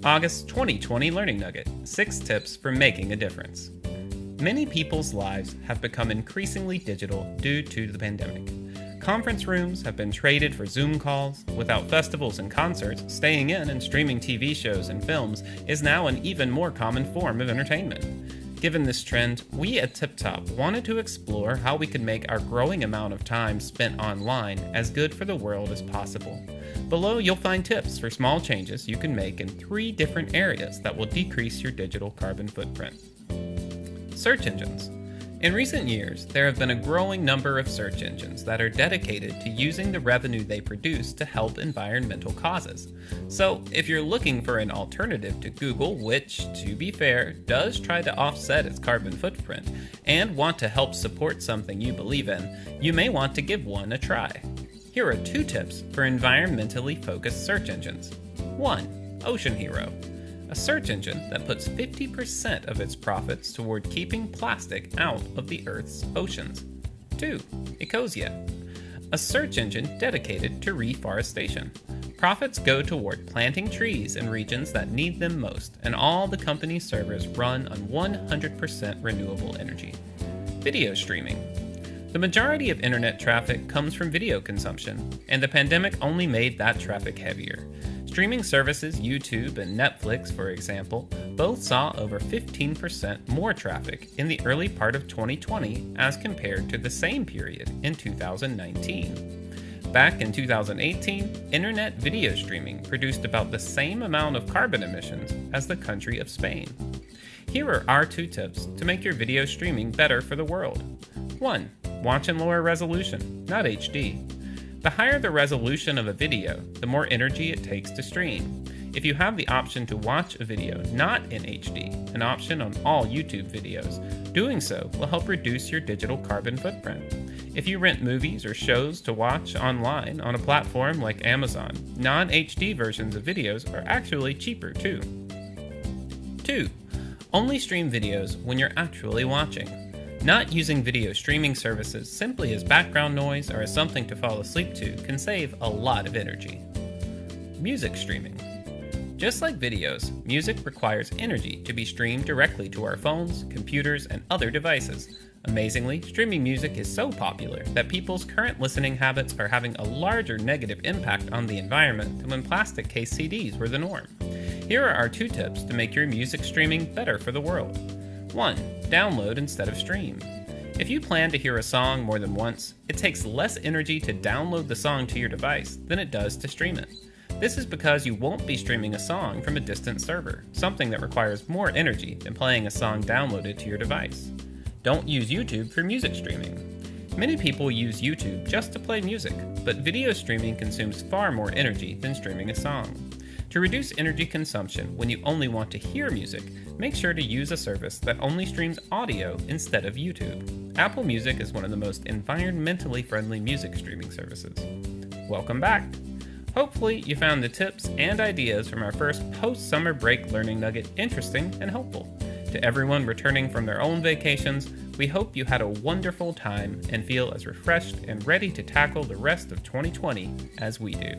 August 2020 Learning Nugget, 6 Tips for Making a Difference. Many people's lives have become increasingly digital due to the pandemic. Conference rooms have been traded for Zoom calls. Without festivals and concerts, staying in and streaming TV shows and films is now an even more common form of entertainment. Given this trend, we at Tip Top wanted to explore how we could make our growing amount of time spent online as good for the world as possible. Below, you'll find tips for small changes you can make in 3 different areas that will decrease your digital carbon footprint. Search engines. In recent years, there have been a growing number of search engines that are dedicated to using the revenue they produce to help environmental causes. So, if you're looking for an alternative to Google, which, to be fair, does try to offset its carbon footprint, and want to help support something you believe in, you may want to give one a try. Here are 2 tips for environmentally focused search engines. 1. Ocean Hero. A search engine that puts 50% of its profits toward keeping plastic out of the Earth's oceans. 2. Ecosia. A search engine dedicated to reforestation. Profits go toward planting trees in regions that need them most, and all the company's servers run on 100% renewable energy. Video streaming. The majority of internet traffic comes from video consumption, and the pandemic only made that traffic heavier. Streaming services YouTube and Netflix, for example, both saw over 15% more traffic in the early part of 2020 as compared to the same period in 2019. Back in 2018, internet video streaming produced about the same amount of carbon emissions as the country of Spain. Here are our 2 tips to make your video streaming better for the world. 1. Watch in lower resolution, not HD. The higher the resolution of a video, the more energy it takes to stream. If you have the option to watch a video not in HD, an option on all YouTube videos, doing so will help reduce your digital carbon footprint. If you rent movies or shows to watch online on a platform like Amazon, non-HD versions of videos are actually cheaper too. 2. Only stream videos when you're actually watching. Not using video streaming services simply as background noise or as something to fall asleep to can save a lot of energy. Music streaming. Just like videos, music requires energy to be streamed directly to our phones, computers, and other devices. Amazingly, streaming music is so popular that people's current listening habits are having a larger negative impact on the environment than when plastic case CDs were the norm. Here are our 2 tips to make your music streaming better for the world. 1. Download instead of stream. If you plan to hear a song more than once, it takes less energy to download the song to your device than it does to stream it. This is because you won't be streaming a song from a distant server, something that requires more energy than playing a song downloaded to your device. Don't use YouTube for music streaming. Many people use YouTube just to play music, but video streaming consumes far more energy than streaming a song. To reduce energy consumption when you only want to hear music, make sure to use a service that only streams audio instead of YouTube. Apple Music is one of the most environmentally friendly music streaming services. Welcome back! Hopefully you found the tips and ideas from our first post-summer break learning nugget interesting and helpful. To everyone returning from their own vacations, we hope you had a wonderful time and feel as refreshed and ready to tackle the rest of 2020 as we do.